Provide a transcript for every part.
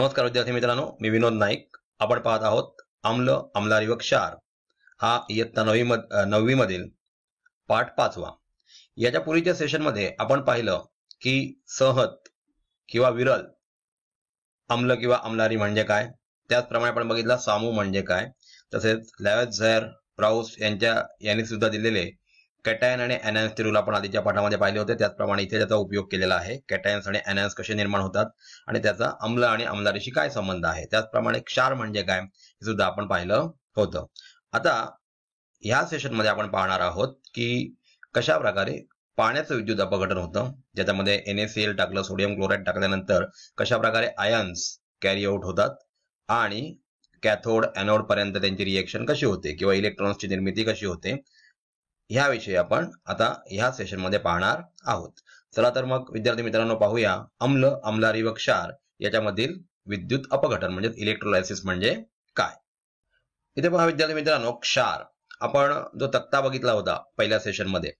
नमस्कार विद्यार्थी मित्रांनो, मी विनोद नाईक. आपण पाहत आहोत आम्ल, आम्लारी व क्षार हा इयत्ता 9वी मधील पाठ 5वा. याच्या पूर्वीच्या सेशनमध्ये आपण पाहिलं की सहत किंवा विरल आम्ल किंवा आम्लारी म्हणजे काय, त्याचप्रमाणे आपण बघितला सामू म्हणजे काय, तसेच लॅव्हझॅर, प्राऊस यांनी सुद्धा दिलेले कॅटायन आणि एनायन्सचे रूल आपण आधीच्या पाठामध्ये पाहिले होते. त्याचप्रमाणे इथे त्याचा उपयोग केलेला आहे. कॅटायन्स आणि एनायन्स कसे निर्माण होतात आणि त्याचा आम्ल आणि आम्लारीशी काय संबंध आहे. त्याचप्रमाणे क्षार म्हणजे काय हे सुद्धा आपण पाहिलं होतं. आता ह्या सेशनमध्ये आपण पाहणार आहोत की कशा प्रकारे पाण्याचं विद्युत अपघटन होतं, ज्याच्यामध्ये NaCl टाकलं, सोडियम क्लोराईड टाकल्यानंतर कशा प्रकारे आयन्स कॅरी आउट होतात आणि कॅथोड एनोड पर्यंत त्यांची रिएक्शन कशी होते किंवा इलेक्ट्रॉन्सची निर्मिती कशी होते, ह्याविषयी आपण आता ह्या सेशनमध्ये पाहणार आहोत. चला तर मग विद्यार्थी मित्रांनो पाहूया आम्ल, आम्लारी व क्षार याच्यामधील विद्युत अपघटन म्हणजे इलेक्ट्रोलायसिस म्हणजे काय. इथे पहा विद्यार्थी मित्रांनो, क्षार आपण जो तक्ता बघितला होता पहिल्या सेशनमध्ये,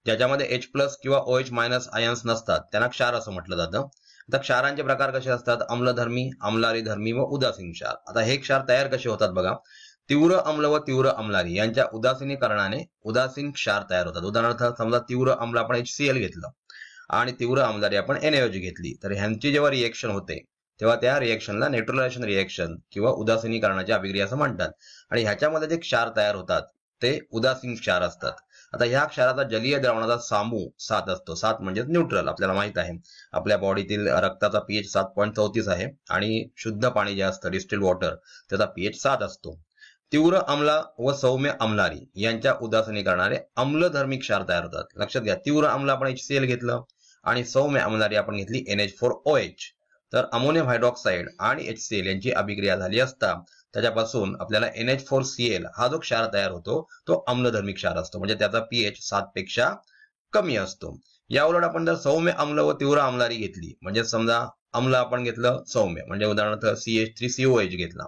ज्याच्यामध्ये H+ किंवा OH- आयन्स नसतात त्यांना क्षार असं म्हटलं जातं. आता क्षारांचे प्रकार कसे असतात, आम्लधर्मी, आम्लारी धर्मी व उदासीन क्षार. आता हे क्षार तयार कसे होतात बघा. तीव्र अम्ल व तीव्र आम्लारी यांच्या उदासीनीकरणाने उदासीन क्षार तयार होतात. उदाहरणार्थ समजा तीव्र अम्ल आपण HCl घेतलं आणि तीव्र आम्लारी आपण NaOH घेतली, तर ह्यांची जेव्हा रिएक्शन होते तेव्हा त्या रिएक्शनला न्यूट्रलायझेशन रिएक्शन किंवा उदासीनीकरणाची अभिक्रिया असं म्हणतात. आणि ह्याच्यामध्ये जे क्षार तयार होतात ते उदासीन क्षार असतात. आता ह्या क्षाराचा जलीय द्रावणाचा सामू 7 असतो. 7 म्हणजे न्यूट्रल. आपल्याला माहित आहे आपल्या बॉडीतील रक्ताचा pH 7.34 आहे आणि शुद्ध पाणी जे असतं डिस्टिल्ड वॉटर त्याचा pH 7 असतो. तीव्र अम्ल व सौम्य आम्लारी यांच्या उदासीनीकरणाने आम्लधर्मी क्षार तयार होतात. लक्षात घ्या, तीव्र अम्ल आपण HCl घेतलं आणि सौम्य आम्लारी आपण घेतली NH4OH. तर अमोनियम हायड्रॉक्साईड आणि HCl यांची अभिक्रिया झाली असता त्याच्यापासून आपल्याला NH4Cl हा जो क्षार तयार होतो तो आम्लधर्मी क्षार असतो, म्हणजे त्याचा pH 7 पेक्षा कमी असतो. या उलट आपण जर सौम्य अम्ल व तीव्र आम्लारी घेतली, म्हणजे समजा अम्ल आपण घेतलं सौम्य म्हणजे उदाहरणार्थ CH3COH घेतला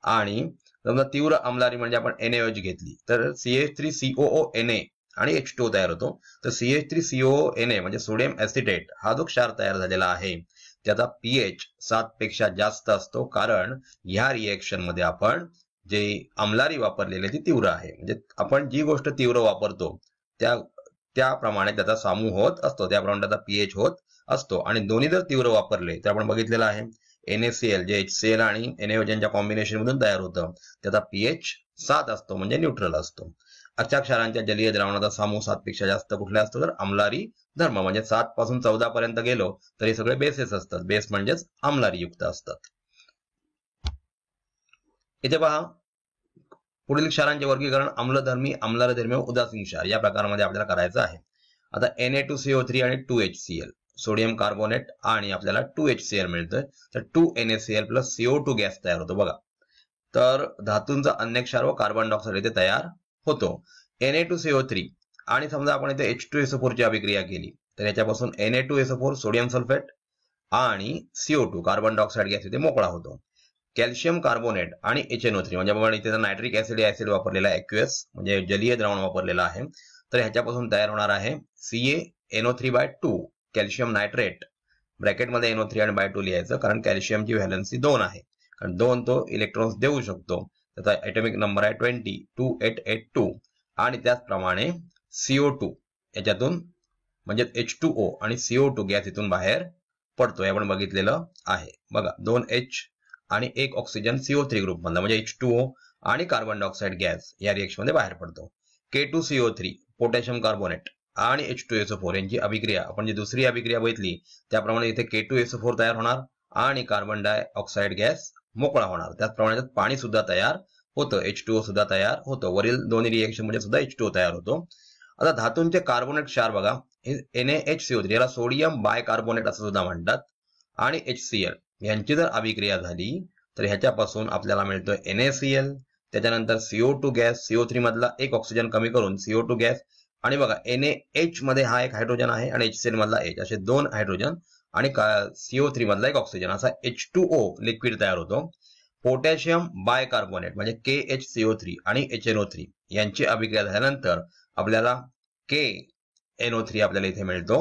आणि समजा तीव्र आम्लारी म्हणजे आपण NaOH घेतली, तर CH3COONa आणि H2O तयार होतो. तर CH3COONa म्हणजे सोडियम ऍसिटेट हा जो क्षार तयार झालेला आहे त्याचा pH 7 पेक्षा जास्त असतो, कारण ह्या रिएक्शन मध्ये आपण जे आम्लारी वापरलेली ती तीव्र आहे. म्हणजे आपण जी गोष्ट तीव्र वापरतो त्याप्रमाणे त्याचा सामू होत असतो, त्याप्रमाणे त्याचा pH होत असतो. आणि दोन्ही जर तीव्र वापरले तर आपण बघितलेलं आहे NaCl जे HCl आणि NaOH यांच्या कॉम्बिनेशन मधून तयार होतं त्याचा pH 7 असतो म्हणजे न्यूट्रल असतो. अशा क्षारांच्या जलीय द्रावणाचा सामू 7 पेक्षा जास्त कुठल्या असतो तर आम्लारी धर्म, म्हणजे 7 पासून 14 पर्यंत गेलो तर हे सगळे बेसेस असतात. बेस म्हणजेच आम्लारी युक्त असतात. इथे पहा पुढील क्षारांचे वर्गीकरण आम्लधर्मी, आम्लारधर्मी व उदासीन क्षार या प्रकारामध्ये आपल्याला करायचं आहे. आता Na2CO3 आणि 2HCl सोडियम कार्बोनेट आणि आपल्याला 2HCl मिळतोय, तर 2NaCl प्लस CO2 गॅस तयार होतो बघा. तर धातूंचा अन्य क्षार व कार्बन डायऑक्साईड इथे तयार होतो. Na2CO3 आणि समजा आपण इथे H2SO4 ची अभिक्रिया केली तर याच्यापासून Na2SO4 सोडियम सल्फेट आणि CO2 कार्बन डायऑक्साईड गॅस इथे मोकळा होतो. कॅल्शियम कार्बोनेट आणि HNO3 म्हणजे आपण इथे नायट्रिक ऍसिड वापरलेला आहे, aqueous म्हणजे जलीय द्रावण वापरलेला आहे, तर ह्याच्यापासून तयार होणार आहे CaNO3/2 कॅल्शियम नायट्रेट. ब्रॅकेटमध्ये NO3 आणि बाय 2 लिहायचं, कारण कॅल्शियमची व्हॅलन्सी 2 आहे, कारण 2 तो इलेक्ट्रॉन्स देऊ शकतो. त्याचा ऍटॉमिक नंबर आहे 2882 आणि त्याचप्रमाणे CO2 याच्यातून म्हणजे H2O आणि CO2 गॅस इथून बाहेर पडतोय, आपण बघितलेलं आहे बघा. 2 H आणि 1 ऑक्सिजन CO3 ग्रुप मधला म्हणजे H2O आणि कार्बन डायऑक्साईड गॅस या रिएक्शन मध्ये बाहेर पडतो. K2CO3 पोटॅशियम कार्बोनेट आणि H2SO4 यांची अभिक्रिया आपण जी दुसरी अभिक्रिया बघितली त्याप्रमाणे इथे K2SO4 तयार होणार आणि कार्बन डायऑक्साईड गॅस मोकळा होणार. त्याचप्रमाणे पाणी सुद्धा तयार होतं, H2O सुद्धा तयार होतं. वरील दोन्ही रिएक्शन मध्ये सुद्धा H2O तयार होतो. आता धातूंचे कार्बोनेट क्षार बघा, NaHCO3 याला सोडियम बायकार्बोनेट असं सुद्धा म्हणतात आणि HCl यांची जर अभिक्रिया झाली तर ह्याच्यापासून आपल्याला मिळतोय NaCl, त्याच्यानंतर CO2 गॅस, CO3 मधला एक ऑक्सिजन कमी करून CO2 गॅस आणि बघा NaH मध्ये हा एक हायड्रोजन आहे आणि HCl मधला H, असे 2 हायड्रोजन आणि CO3 मधला एक ऑक्सिजन, असा H2O लिक्विड तयार होतो. पोटॅशियम बायकार्बोनेट म्हणजे KHCO3 आणि HNO3 यांची अभिक्रिया झाल्यानंतर आपल्याला KNO3 आपल्याला इथे मिळतो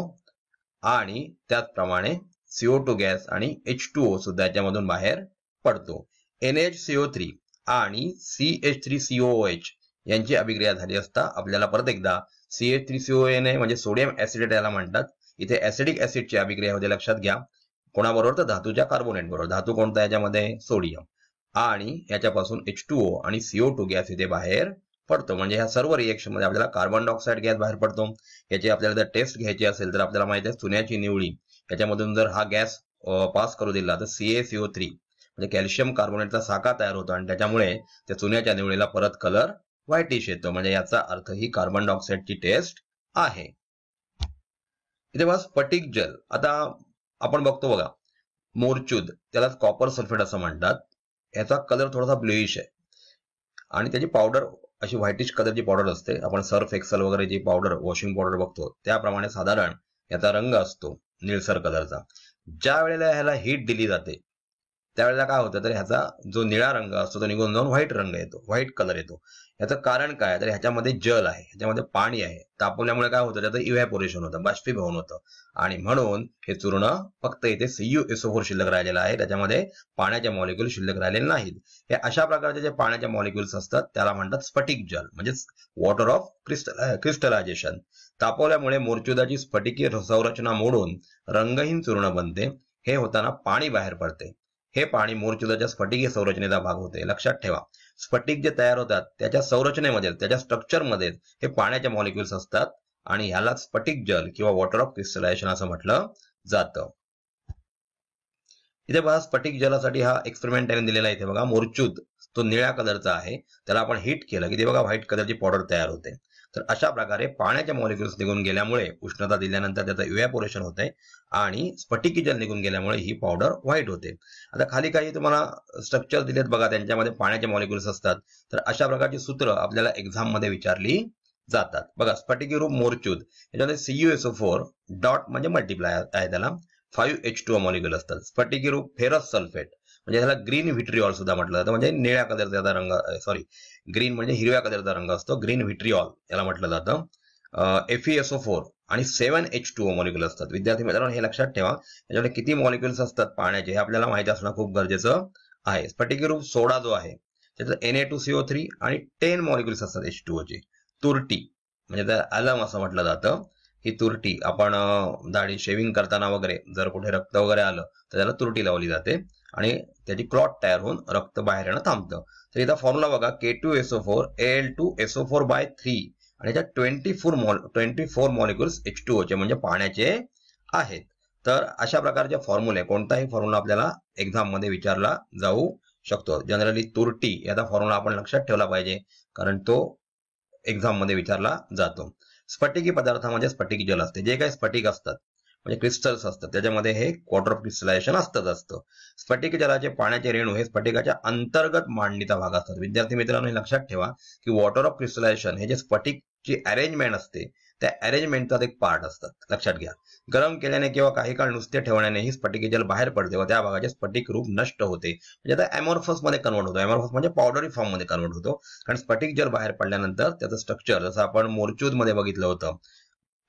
आणि त्याचप्रमाणे CO2 गॅस आणि H2O सुद्धा याच्यामधून बाहेर पडतो. NaHCO3 आणि CH3COOH यांची अभिक्रिया झाली असता आपल्याला परत एकदा CH3CONA म्हणजे सोडियम ऍसिडेट याला म्हणतात. इथे ऍसिडिक ऍसिडची अभिक्रिया होते, लक्षात घ्या. कोणाबरोबर? तर धातूच्या कार्बोनेट बरोबर. धातू कोणता याच्यामध्ये? सोडियम. आणि याच्यापासून H2O आणि CO2 गॅस इथे बाहेर पडतो. म्हणजे ह्या सर्व रिएक्शन मध्ये आपल्याला कार्बन डायऑक्साईड गॅस बाहेर पडतो. याची आपल्याला जर टेस्ट घ्यायची असेल तर आपल्याला माहिती आहे चुन्याची निवळी याच्यामधून जर हा गॅस पास करू दिला तर CaCO3 म्हणजे कॅल्शियम कार्बोनेटचा साका तयार होतो आणि त्याच्यामुळे त्या चुन्याच्या निवळीला परत कलर व्हाईटिश येतो. म्हणजे याचा अर्थ ही कार्बन डायऑक्साईडची टेस्ट आहे. इथे बघा स्फटिक जल. आता आपण बघतो बघा मोरचूद, त्याला कॉपर सल्फेट असं म्हणतात. याचा कलर थोडासा ब्लूइश आहे आणि त्याची पावडर अशी व्हाईटिश कलरची पावडर असते. आपण सर्फ एक्सेल वगैरे जी पावडर वॉशिंग पावडर बघतो त्याप्रमाणे साधारण याचा रंग असतो निळसर कलरचा. ज्या वेळेला ह्याला हीट दिली जाते त्यावेळेला काय होतं तर ह्याचा जो निळा रंग असतो तो निघून जाऊन व्हाईट रंग येतो, व्हाईट कलर येतो. याचं कारण काय तर ह्याच्यामध्ये जल आहे, ह्याच्यामध्ये पाणी आहे. तापवल्यामुळे काय होतं त्याचं इव्हॅपोरेशन होतं, बाष्पीभवन होतं आणि म्हणून हे चूर्ण फक्त इथे CuSO4 शिल्लक राहिलेलं आहे. त्याच्यामध्ये पाण्याचे मॉलिक्यूल शिल्लक राहिलेले नाहीत. हे अशा प्रकारचे जे पाण्याचे मॉलिक्युल्स असतात त्याला म्हणतात स्फटिक जल म्हणजे वॉटर ऑफ क्रिस्टलायझेशन. तापवल्यामुळे मोरचुदाची स्फटिकीय संरचना मोडून रंगहीन चूर्ण बनते. हे होताना पाणी बाहेर पडते. हे पाणी मोरचुदाच्या स्फटिकीय संरचनेचा भाग होते. लक्षात ठेवा, स्फटिक जे तयार होतात त्याच्या संरचनेमध्ये, त्याच्या स्ट्रक्चरमध्ये हे पाण्याचे मॉलिक्युल्स असतात आणि ह्याला स्फटिक जल किंवा वॉटर ऑफ क्रिस्टलायझेशन असं म्हटलं जातं. इथे बघा स्फटिक जलासाठी हा एक्सपेरिमेंट त्याने दिलेला आहे. इथे बघा मोरचूद तो निळ्या कलरचा आहे, त्याला आपण हीट केलं की ते बघा व्हाईट कलरची पावडर तयार होते. तर अशा प्रकारे पाण्याचे मॉलिक्युल्स निघून गेल्यामुळे उष्णता दिल्यानंतर त्याचं इव्हॅपोरेशन होते आणि स्फटिकी जल निघून गेल्यामुळे ही पावडर व्हाईट होते. आता खाली काही तुम्हाला स्ट्रक्चर दिलेत बघा, त्यांच्यामध्ये पाण्याचे मॉलिक्युल्स असतात. तर अशा प्रकारची सूत्र आपल्याला एक्झाम मध्ये विचारली जातात. बघा स्फटिकी रूप मोरचूद याच्यामध्ये CuSO4 डॉट म्हणजे मल्टिप्लाय आहे, त्याला 5H2O मॉलिक्युल असतात. स्फटिकी रूप फेरस सल्फेट म्हणजे त्याला ग्रीन व्हिट्रिऑल सुद्धा म्हटलं जातं. म्हणजे निळ्या कलरचा रंग, सॉरी ग्रीन म्हणजे हिरव्या कलरचा रंग असतो, ग्रीन व्हिट्रिऑल याला म्हटलं जातं. FeSO4 आणि 7H2O मॉलिक्युल असतात. विद्यार्थी मित्रांनो हे लक्षात ठेवा, याच्यामध्ये किती मॉलिक्युल्स असतात पाण्याचे हे आपल्याला माहिती असणं खूप गरजेचं आहे. स्फटिकी रूप सोडा जो आहे त्याचं Na2CO3 आणि 10 मॉलिक्युल्स असतात H2O चे. तुरटी म्हणजे त्याला अलम असं म्हटलं जातं. ही तुरटी आपण दाढी शेविंग करताना वगैरे जर कुठे रक्त वगैरे आलं तर त्याला तुरटी लावली जाते आणि त्याची क्लॉट तयार होऊन रक्त बाहेर येणं थांबतं. तर इथं फॉर्म्युला बघा K2SO4 Al2SO4/3 आणि त्याच्यात 24 मॉलिक्युल्स H2O चे म्हणजे पाण्याचे आहेत. तर अशा प्रकारचे फॉर्म्युले, कोणताही फॉर्म्युला आपल्याला एक्झाम मध्ये विचारला जाऊ शकतो. जनरली तुरटी याचा फॉर्म्युला आपण लक्षात ठेवला पाहिजे कारण तो एक्झाम मध्ये विचारला जातो. स्फटिकी पदार्थामध्ये स्फटिकी जल असते. जे काही स्फटिक असतात म्हणजे क्रिस्टल्स असतात त्याच्यामध्ये हे वॉटर ऑफ क्रिस्टलायझेशन असतं. स्फटिक जलाचे पाण्याचे रेणू हे स्फटिकाच्या अंतर्गत मांडणीचा भाग असतात. विद्यार्थी मित्रांनो हे लक्षात ठेवा की वॉटर ऑफ क्रिस्टलायझेशन हे जे स्फटिकची अरेंजमेंट असते त्या अरेंजमेंटचा एक पार्ट असतात. लक्षात घ्या, गरम केल्याने किंवा काही काळ नुसते ठेवण्याने ही स्फटिकी जल बाहेर पडते व त्या भागाचे स्फटिक रूप नष्ट होते. म्हणजे आता अमॉर्फस मध्ये कन्वर्ट होतो. अमॉर्फस म्हणजे पावडरी फॉर्म मध्ये कन्वर्ट होतो. कारण स्फटिक जल बाहेर पडल्यानंतर त्याचं स्ट्रक्चर जसं आपण मोरचूद मध्ये बघितलं होतं,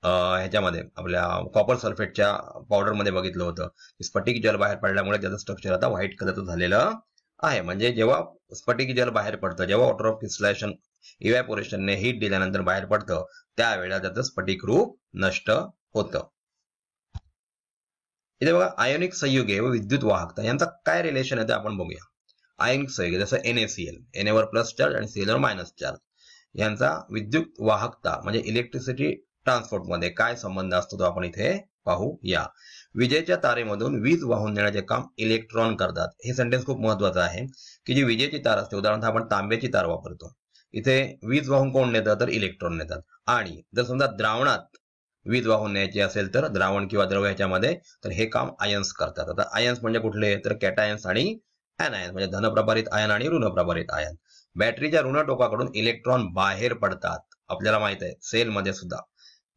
ह्याच्यामध्ये आपल्या कॉपर सल्फेटच्या पावडर मध्ये बघितलं होतं की स्फटिक जल बाहेर पडल्यामुळे त्याचं स्ट्रक्चर आता व्हाईट कलरचं झालेलं आहे. म्हणजे जेव्हा स्फटिक जल बाहेर पडतं, जेव्हा वॉटर ऑफ क्रिस्टलायझेशन इव्हॅपोरेशनने हीट दिल्यानंतर बाहेर पडतं त्यावेळेला त्याचं स्फटिक रूप नष्ट होतं. इथे बघा आयोनिक संयुगे व विद्युत वाहकता यांचा काय रिलेशन आहे ते आपण बघूया. आयोनिक संयुगे जसं NaCl, Na वर प्लस चार्ज आणि Cl वर मायनस चार्ज, यांचा विद्युत वाहकता म्हणजे इलेक्ट्रिसिटी ट्रान्सपोर्ट मध्ये काय संबंध असतो तो आपण इथे पाहूया. विजेच्या तारेमधून वीज वाहून नेण्याचे काम इलेक्ट्रॉन करतात. हे सेंटेन्स खूप महत्वाचं आहे की जी विजेची तार असते, उदाहरणार्थ आपण तांब्याची तार वापरतो, इथे वीज वाहून कोण नेतं तर इलेक्ट्रॉन नेतात. आणि जर समजा द्रावणात वीज वाहून न्यायची असेल तर द्रावण किंवा द्रव ह्याच्यामध्ये तर हे काम आयन्स करतात. आता आयन्स म्हणजे कुठले तर कॅटायन्स आणि एनायन्स म्हणजे धनप्रभारित आयन आणि ऋणप्रभारित आयन. बॅटरीच्या ऋण टोकाकडून इलेक्ट्रॉन बाहेर पडतात. आपल्याला माहित आहे सेलमध्ये सुद्धा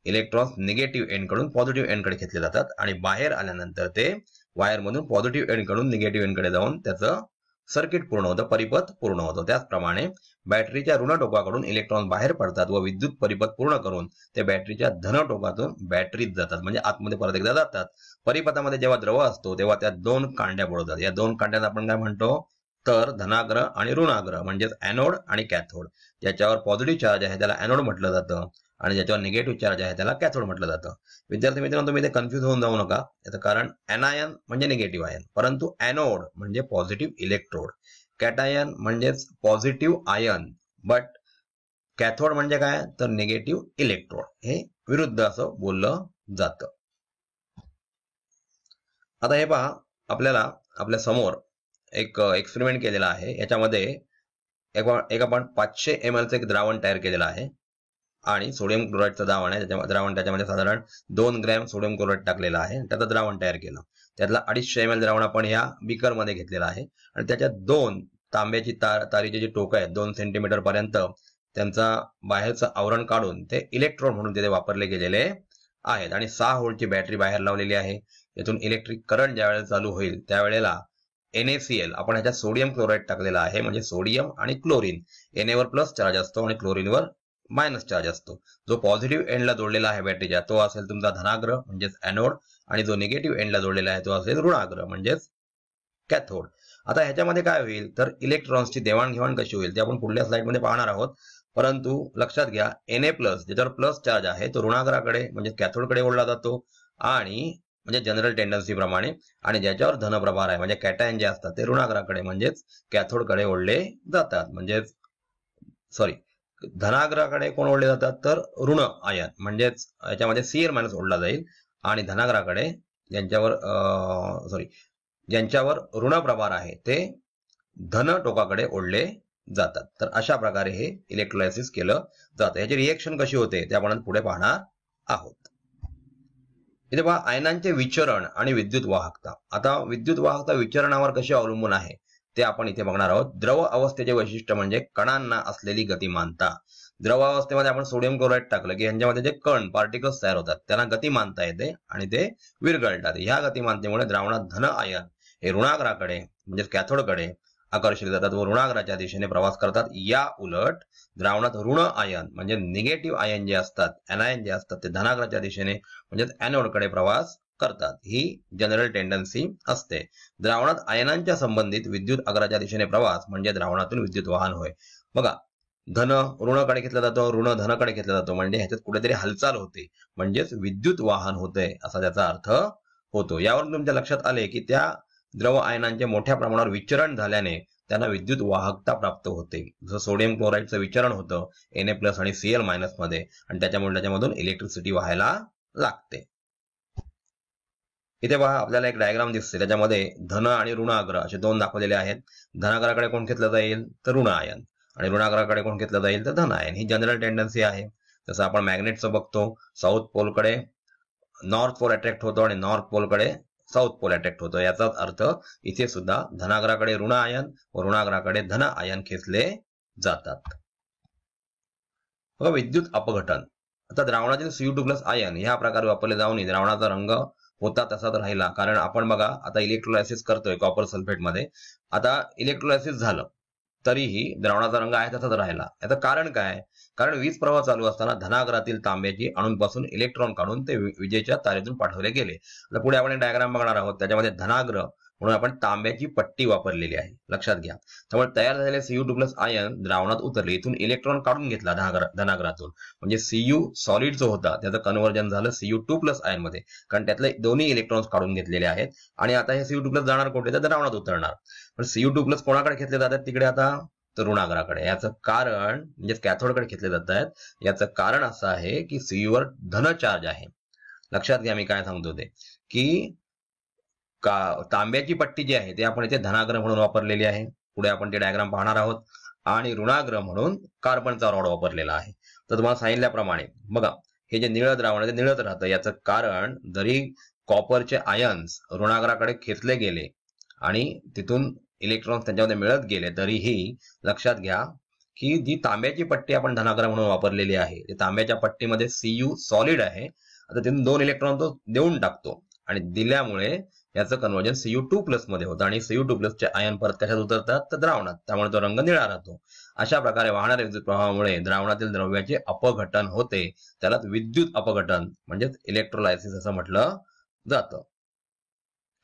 इलेक्ट्रॉन्स निगेटिव्ह एंड कडून पॉझिटिव्ह एंड कडे घेतले जातात आणि बाहेर आल्यानंतर ते वायर मधून पॉझिटिव्ह एंड कडून निगेटिव्ह एंड कडे जाऊन त्याचं सर्किट पूर्ण होतं, परिपथ पूर्ण होतो. त्याचप्रमाणे बॅटरीच्या ऋण टोकाकडून इलेक्ट्रॉन बाहेर पडतात व विद्युत परिपथ पूर्ण करून ते बॅटरीच्या धन टोकातून बॅटरीत जातात, म्हणजे आतमध्ये परत एकदा जातात. परिपथामध्ये जेव्हा द्रव असतो तेव्हा त्या दोन कांड्या बुडवतात. या दोन कांड्यांना आपण काय म्हणतो तर धनाग्र आणि ऋणाग्र म्हणजेच एनोड आणि कॅथोड. ज्याच्यावर पॉझिटिव्ह चार्ज आहे त्याला एनोड म्हटलं जातं आणि ज्याच्यावर निगेटिव्ह चार्ज आहे त्याला कॅथोड म्हटलं जातं. विद्यार्थी मित्रांनो, तुम्ही इथे कन्फ्युज होऊन जाऊ नका. याचं कारण एनायन म्हणजे निगेटिव्ह आयन, परंतु एनोड म्हणजे पॉझिटिव्ह इलेक्ट्रोड, कॅटायन म्हणजेच पॉझिटिव्ह आयन, बट कॅथोड म्हणजे काय तर निगेटिव्ह इलेक्ट्रोड. हे विरुद्ध असं बोललं जातं. आता हे पहा, आपल्याला आपल्या समोर एक एक्सपेरिमेंट केलेला आहे. याच्यामध्ये एक आपण 500 ml एक द्रावण तयार केलेलं आहे आणि सोडियम क्लोराईडचं द्रावण आहे. द्रावण त्याच्यामध्ये साधारण 2 ग्रॅम सोडियम क्लोराईड टाकलेला आहे. त्याचं द्रावण तयार केलं. त्यातला 250 ml द्रावण आपण या बीकर मध्ये घेतलेला आहे आणि त्याच्यात 2 तांब्याची तारीचे जे टोक आहेत 2 सेंटीमीटर पर्यंत त्यांचा बाहेरचं आवरण काढून ते इलेक्ट्रोड म्हणून तिथे वापरले गेलेले आहेत आणि 6 व्होल्टची बॅटरी बाहेर लावलेली आहे. यातून इलेक्ट्रिक करंट ज्यावेळेला चालू होईल त्यावेळेला NaCl आपण ह्याच्यात सोडियम क्लोराईड टाकलेला आहे, म्हणजे सोडियम आणि क्लोरीन, Na वर प्लस चार्ज असतो आणि क्लोरीनवर मायनस चार्ज असतो. जो पॉझिटिव्ह एंडला जोडलेला आहे बॅटरीच्या तो असेल तुमचा धनाग्र म्हणजेच एनोड आणि जो निगेटिव्ह एंडला जोडलेला आहे तो असेल ऋणाग्र म्हणजेच कॅथोड. आता ह्याच्यामध्ये काय होईल तर इलेक्ट्रॉन्सची देवाणघेवाण कशी होईल ते आपण पुढल्या स्लाइडमध्ये पाहणार आहोत. परंतु लक्षात घ्या, Na प्लस ज्याच्यावर प्लस चार्ज आहे तो ऋणाग्राकडे म्हणजे कॅथोडकडे ओढला जातो आणि म्हणजे जनरल टेंडन्सी प्रमाणे, आणि ज्याच्यावर धनप्रभार आहे म्हणजे कॅटायन जे असतात ते ऋणाग्राकडे म्हणजेच कॅथोडकडे ओढले जातात. म्हणजेच धनाग्राकडे कोण ओढले जातात तर ऋण आयन म्हणजेच याच्यामध्ये Cl मायनस ओढला जाईल आणि धनाग्राकडे ज्यांच्यावर ऋण प्रभार आहे ते धन टोकाकडे ओढले जातात. तर अशा प्रकारे हे इलेक्ट्रोलायसिस केलं जातं. याची रिएक्शन कशी होते ते आपण पुढे पाहणार आहोत. इथे पहा, आयनांचे विचरण आणि विद्युत वाहकता. आता विद्युत वाहकता विचरणावर कशी अवलंबून आहे ते आपण इथे बघणार आहोत. द्रव अवस्थेचे वैशिष्ट्य म्हणजे कणांना असलेली गतिमानता. द्रव अवस्थेमध्ये आपण सोडियम क्लोराईड टाकलं की यांच्यामध्ये जे कण पार्टिकल्स तयार होतात त्यांना गतिमानता येते आणि ते विरघळतात. ह्या गतिमानतेमुळे द्रावणात धन आयन हे ऋणाग्राकडे म्हणजे कॅथोडकडे आकर्षित जातात व ऋणाग्राच्या दिशेने प्रवास करतात. या उलट द्रावणात ऋण आयन म्हणजे निगेटिव्ह आयन जे असतात, एनायन जे असतात ते धनाग्राच्या दिशेने म्हणजे एनोडकडे प्रवास करतात. ही जनरल टेंडन्सी असते. द्रावणात आयनांच्या संबंधित विद्युत अग्राच्या दिशेने प्रवास म्हणजे द्रावणातून विद्युत वाहन होय. बघा, धन ऋणाकडे घेतला जातो, ऋण धनाकडे घेतला जातो, म्हणजे ह्याच्यात कुठेतरी हालचाल होते म्हणजेच विद्युत वाहन होते असा त्याचा अर्थ होतो. यावरून तुमच्या लक्षात आले की त्या द्रव आयनांचे मोठ्या प्रमाणावर विचरण झाल्याने त्यांना विद्युत वाहकता प्राप्त होते. जसं सोडियम क्लोराईडचं विचरण होतं Na+ आणि Cl- मध्ये आणि त्याच्यामुळे त्याच्यामधून इलेक्ट्रिसिटी व्हायला लागते. इथे पहा, आपल्याला एक डायग्राम दिसते. त्याच्यामध्ये धन आणि ऋणाग्र असे 2 दाखवलेले आहेत. धनाग्राकडे कोण घेतलं जाईल तर ऋण आयन आणि ऋणाग्राकडे कोण घेतलं जाईल तर धन आयन. ही जनरल टेंडन्सी आहे. जसं आपण मॅग्नेटचं बघतो, साऊथ पोलकडे नॉर्थ पोल अट्रॅक्ट होतो आणि नॉर्थ पोलकडे साऊथ पोल अट्रॅक्ट होतो. याचाच अर्थ इथे सुद्धा धनाग्राकडे ऋण आयन व ऋणाग्राकडे धन आयन खेचले जातात. विद्युत अपघटन. आता द्रावणातील Cu2+ आयन ह्या प्रकारे वापरले जाऊन द्रावणाचा रंग होता तसाच राहिला. कारण आपण बघा आता इलेक्ट्रोलायसिस करतोय कॉपर सल्फेट मध्ये. आता इलेक्ट्रोलायसिस झालं तरीही द्रावणाचा रंग आहे तसाच राहिला. याचं कारण काय? कारण वीज प्रवाह चालू असताना धनाग्रातील तांब्याची अणूंपासून इलेक्ट्रॉन काढून ते विजेच्या तारेतून पाठवले गेले. आता पुढे आपण एक डायग्राम बघणार आहोत. त्याच्यामध्ये धनाग्र म्हणून आपण तांब्याची पट्टी वापरलेली आहे, लक्षात घ्या. त्यामुळे तयार झालेले Cu2+ आयन द्रावणात उतरले. इथून इलेक्ट्रॉन काढून घेतला धनाग्रातून, म्हणजे Cu सॉलिड जो होता त्याचं कन्व्हर्जन झालं Cu2+ आयन मध्ये, कारण त्यातले दोन्ही इलेक्ट्रॉन्स काढून घेतलेले आहेत. आणि आता हे Cu2+ जाणार कुठे तर द्रावणात उतरणार. पण Cu2+ कोणाकडे घेतले जातात तिकडे आता तर ऋणाग्राकडे. याचं कारण म्हणजे कॅथोडकडे घेतले जात आहेत. याचं कारण असं आहे की Cu वर धन चार्ज आहे. लक्षात घ्या मी काय सांगतो ते, की तांब्याची पट्टी जी आहे ते आपण इथे धनाग्र म्हणून वापरलेली आहे. पुढे आपण ते डायग्राम पाहणार आहोत. आणि ऋणाग्र म्हणून कार्बनचा रॉड वापरलेला आहे. तर तुम्हाला सांगितल्याप्रमाणे बघा, हे जे निळं द्रावण आहे ते निळत राहतं. याचं कारण जरी कॉपरचे आयन्स ऋणाग्राकडे खेचले गेले आणि तिथून इलेक्ट्रॉन्स त्यांच्यामध्ये मिळत गेले तरीही लक्षात घ्या की जी तांब्याची पट्टी आपण धनाग्र म्हणून वापरलेली आहे, ते तांब्याच्या पट्टीमध्ये Cu सॉलिड आहे. आता तिथून 2 इलेक्ट्रॉन तो देऊन टाकतो आणि दिल्यामुळे याचं कन्व्हर्जन Cu2+ मध्ये होतं आणि Cu2+ चे आयन परत कशात उतरतात तर द्रावणात, त्यामुळे तो रंग निळा राहतो. अशा प्रकारे वाहणाऱ्या विद्युत प्रवाहामुळे द्रावणातील द्रव्याचे अपघटन होते, त्यालाच विद्युत अपघटन म्हणजेच इलेक्ट्रोलायसिस असं म्हटलं जातं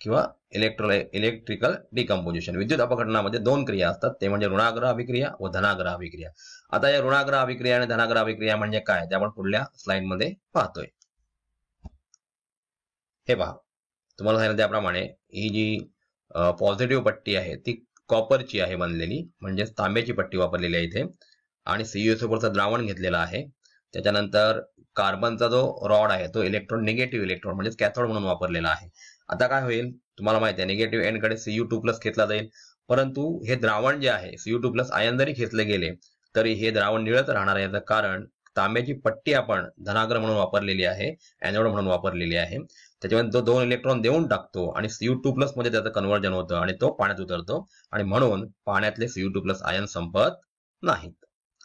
किंवा इलेक्ट्रिकल डिकम्पोजिशन. विद्युत अपघटनामध्ये दोन क्रिया असतात, ते म्हणजे ऋणाग्र अभिक्रिया व धनाग्र अभिक्रिया. आता या ऋणाग्र अभिक्रिया आणि धनाग्र अभिक्रिया म्हणजे काय ते आपण पुढल्या स्लाइड मध्ये पाहतोय. हे पहा, तुम्हाला सांगितलं त्याप्रमाणे ही जी पॉझिटिव्ह पट्टी आहे ती कॉपरची आहे बनलेली, म्हणजे तांब्याची पट्टी वापरलेली आहे इथे, आणि CuSO4चं द्रावण घेतलेलं आहे. त्याच्यानंतर कार्बनचा जो रॉड आहे तो निगेटिव्ह इलेक्ट्रॉन म्हणजे कॅथोड म्हणून वापरलेला आहे. आता काय होईल तुम्हाला माहिती आहे, निगेटिव्ह एंड कडे Cu2+ खेचला जाईल, परंतु हे द्रावण जे आहे Cu2+ आयन जरी खेचले गेले तरी हे द्रावण निळत राहणार आहे. याचं कारण तांब्याची पट्टी आपण धनाग्र म्हणून वापरलेली आहे, एनोड म्हणून वापरलेली आहे. त्याच्यामध्ये तो 2 इलेक्ट्रॉन देऊन टाकतो आणि Cu2+ मध्ये त्याचं कन्व्हर्जन होतं आणि तो पाण्यात उतरतो आणि म्हणून पाण्यातले Cu2+ आयन संपत नाहीत.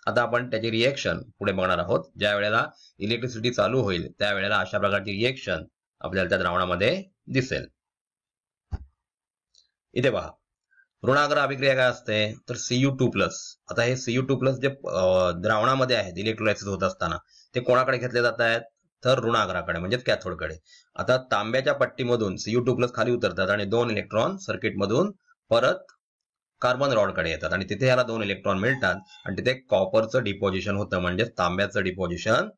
आता आपण त्याची रिएक्शन पुढे बघणार आहोत. ज्या वेळेला इलेक्ट्रिसिटी चालू होईल त्यावेळेला अशा प्रकारची रिएक्शन आपल्याला त्या द्रावणामध्ये दिसेल. इथे पहा, ऋणाग्र अभिक्रिया काय असते तर Cu2+. आता हे Cu2+ जे द्रावणामध्ये आहेत इलेक्ट्रोलायसिस होत असताना ते कोणाकडे घेतले जात आहेत तर ऋणाग्राकडे म्हणजेच कॅथोडकडे. आता तांब्याच्या पट्टीमधून Cu2+ खाली उतरतात आणि 2 इलेक्ट्रॉन सर्किटमधून परत कार्बन रॉडकडे येतात आणि तिथे याला 2 इलेक्ट्रॉन मिळतात आणि तिथे कॉपरचं डिपॉझिशन होतं, म्हणजे तांब्याचं डिपॉझिशन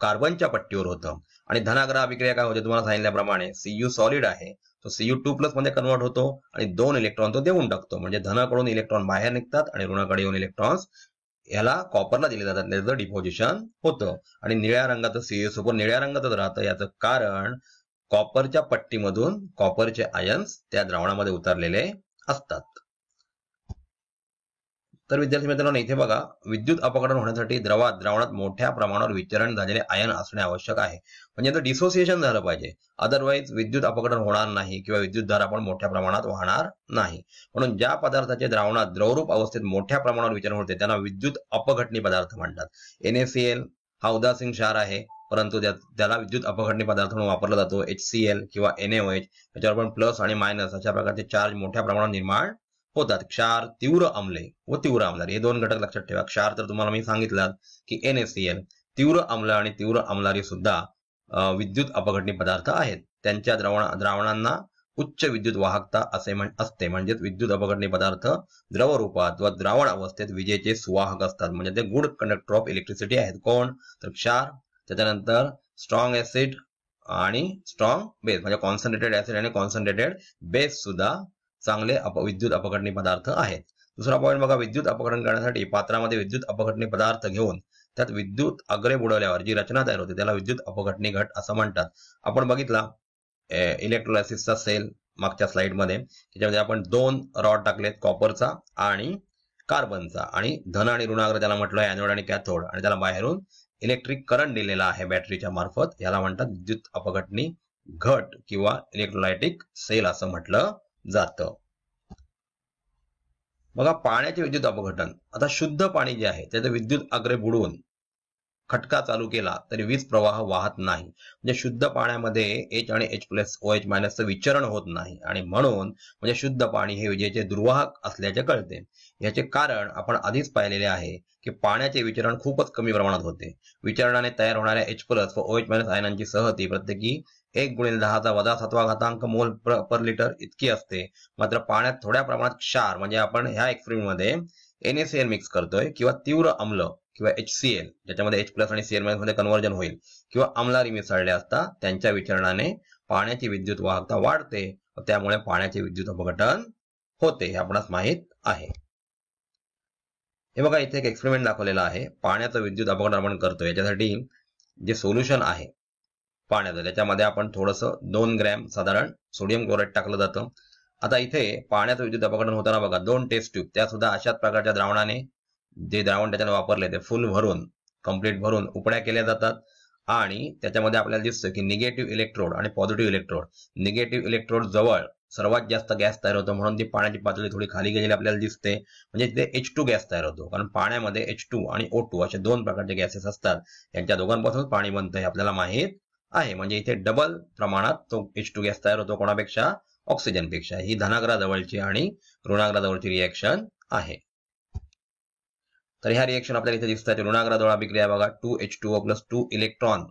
कार्बनच्या पट्टीवर होतं. आणि धनाग्र अभिक्रिया काय होते तुम्हाला सांगितल्याप्रमाणे Cu सॉलिड आहे तो Cu2+ मध्ये कन्वर्ट होतो आणि 2 इलेक्ट्रॉन तो देऊन टाकतो, म्हणजे धनाकडून इलेक्ट्रॉन बाहेर निघतात आणि ऋणाकडे येऊन इलेक्ट्रॉन्स याला कॉपरला दिले जातात, त्याचं डिपॉझिशन होतं. आणि निळ्या रंगाचं CuSO4 निळ्या रंगातच राहतं, याचं कारण कॉपरच्या पट्टीमधून कॉपरचे आयन्स त्या द्रावणामध्ये उतरलेले असतात. तर विद्यार्थी मित्रांनो इथे बघा, विद्युत अपघटन होण्यासाठी द्रावणात मोठ्या प्रमाणावर विचरण झालेले आयन असणे आवश्यक आहे, म्हणजे याचं डिसोसिएशन झालं पाहिजे, अदरवाईज विद्युत अपघटन होणार नाही किंवा विद्युतधारा पण मोठ्या प्रमाणात वाहणार नाही. म्हणून ज्या पदार्थाचे द्रावणात द्रवरूप अवस्थेत मोठ्या प्रमाणावर विचरण होते त्यांना विद्युत अपघटनी पदार्थ म्हणतात. NaCl हा उदासीन क्षार आहे, परंतु त्याला विद्युत अपघटनी पदार्थ म्हणून वापरला जातो. HCl किंवा NaOH याच्यावर पण प्लस आणि मायनस अशा प्रकारचे चार्ज मोठ्या प्रमाणात निर्माण होतात. क्षार, तीव्र आम्ले व तीव्र आम्लारी हे 2 घटक लक्षात ठेवा. क्षार तर तुम्हाला मी सांगितलं की NaCl. तीव्र आम्ल आणि तीव्र आम्लारी सुद्धा विद्युत अपघटनी पदार्थ आहेत. त्यांच्या द्रावणांना उच्च विद्युत वाहकता असते, म्हणजेच विद्युत अपघटनी पदार्थ द्रव रूपात व द्रावण अवस्थेत विजेचे सुवाहक असतात, म्हणजे ते गुड कंडक्टर ऑफ इलेक्ट्रिसिटी आहेत. कोण तर क्षार. त्याच्यानंतर स्ट्रॉंग ऍसिड आणि स्ट्रॉंग बेस, म्हणजे कॉन्सन्ट्रेटेड ऍसिड आणि कॉन्सन्ट्रेटेड बेस सुद्धा चांगले विद्युत अपघटनी पदार्थ आहेत. दुसरा पॉईंट बघा, विद्युत अपघटन करण्यासाठी पात्रामध्ये विद्युत अपघटनी पदार्थ घेऊन त्यात विद्युत अग्रे बुडवल्यावर जी रचना तयार होते त्याला विद्युत अपघटनी घट असं म्हणतात. आपण बघितला इलेक्ट्रोलायसिसचा सेल मागच्या स्लाइड मध्ये, त्याच्यामध्ये आपण 2 रॉड टाकलेत, कॉपरचा आणि कार्बनचा, आणि धन आणि ऋणाग्र त्याला म्हटलं एनोड आणि कॅथोड, आणि त्याला बाहेरून इलेक्ट्रिक करंट दिलेला आहे बॅटरीच्या मार्फत. याला म्हणतात विद्युत अपघटनी घट किंवा इलेक्ट्रोलायटिक सेल असं म्हटलं जातं. बघा, पाण्याचे विद्युत अपघटन. आता शुद्ध पाणी जे आहे त्याचं विद्युत अग्रे बुडवून खटका चालू केला तरी वीज प्रवाह वाहत नाही, म्हणजे शुद्ध पाण्यामध्ये H आणि H+OH- विचरण होत नाही आणि म्हणून म्हणजे शुद्ध पाणी हे विजेचे दुर्वाहक असल्याचे कळते. याचे कारण आपण आधीच पाहिलेले आहे की पाण्याचे विचरण खूपच कमी प्रमाणात होते. विचरणाने तयार होणाऱ्या H+ व OH- आयनांची सहती प्रत्येकी 1 × 10⁻⁷ मोल पर लिटर इतकी असते. मात्र पाण्यात थोड्या प्रमाणात क्षार, म्हणजे आपण ह्या एक्सपेरिमेंट मध्ये NaCl मिक्स करतोय, किंवा तीव्र आम्ल किंवा HCl ज्याच्यामध्ये H+ आणि Cl- मध्ये कन्व्हर्जन होईल, किंवा आम्लारी मिसळले असता त्यांच्या विचरणाने पाण्याची विद्युत वाहकता वाढते व त्यामुळे पाण्याचे विद्युत अपघटन होते, हे आपणास माहित आहे. हे बघा, इथे एक एक्सपेरिमेंट दाखवलेला आहे. पाण्याचं विद्युत अपघटन आपण करतोय, याच्यासाठी जे सोल्युशन आहे पाण्याचं त्याच्यामध्ये आपण थोडंसं 2 ग्रॅम साधारण सोडियम क्लोराईड टाकलं जातं. आता इथे पाण्याचं विद्युत अपघटन होताना बघा 2 टेस्ट ट्यूब, त्या सुद्धा अशाच प्रकारच्या द्रावणाने, जे द्रावण त्याच्याने वापरले ते फुल भरून, कंप्लीट भरून उपड्या केल्या जातात आणि त्याच्यामध्ये आपल्याला दिसतं की निगेटिव्ह इलेक्ट्रोड आणि पॉझिटिव्ह इलेक्ट्रोड. निगेटिव्ह इलेक्ट्रोड जवळ सर्वात जास्त गॅस तयार होतो, म्हणून ती पाण्याची पातळी थोडी खाली गेलेली आपल्याला दिसते, म्हणजे इथे H2 गॅस तयार होतो, कारण पाण्यामध्ये H2 आणि O2 असे 2 प्रकारचे गॅसेस असतात. यांच्या दोघांपासून पाणी बनतं हे आपल्याला माहित आहे. म्हणजे इथे डबल प्रमाणात तो H2 गॅस तयार होतो कोणापेक्षा? ऑक्सिजनपेक्षा. ही धनाग्राजवळची आणि ऋणाग्राजवळची रिएक्शन आहे. तर ह्या रिएक्शन आपल्याला इथे दिसतात. ऋणाग्राजवळ अभिक्रिया बघा 2H2O प्लस 2 इलेक्ट्रॉन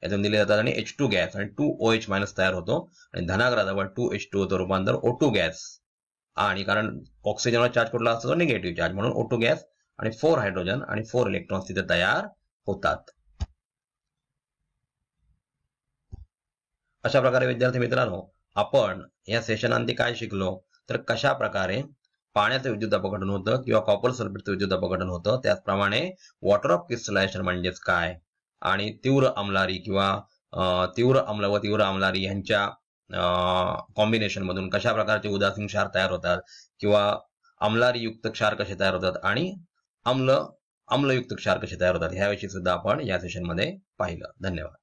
यातून दिले जातात आणि H2 गॅस आणि 2OH मायनस तयार होतो. आणि धनाग्राजवळ 2H2O चं रूपांतर O2 गॅस आणि कारण ऑक्सिजनवर चार्ज कुठला असतो? निगेटिव्ह चार्ज, म्हणून O2 गॅस आणि 4 हायड्रोजन आणि 4 इलेक्ट्रॉन्स तिथे तयार होतात. अशा प्रकारे विद्यार्थी मित्रांनो, आपण या सेशनांती काय शिकलो? तर कशा प्रकारे पाण्याचं विद्युत अपघटन होतं किंवा कॉपर सल्फेटचं विद्युत अपघटन होतं, त्याचप्रमाणे वॉटर ऑफ क्रिस्टलायझेशन म्हणजेच काय, आणि तीव्र अम्लारी किंवा तीव्र अम्ल व तीव्र अम्लारी यांच्या कॉम्बिनेशन मधून कशा प्रकारचे उदासीन क्षार तयार होतात किंवा अम्लारीयुक्त क्षार कसे तयार होतात आणि अम्लयुक्त क्षार कसे तयार होतात ह्याविषयी सुद्धा आपण या सेशनमध्ये पाहिलं. धन्यवाद.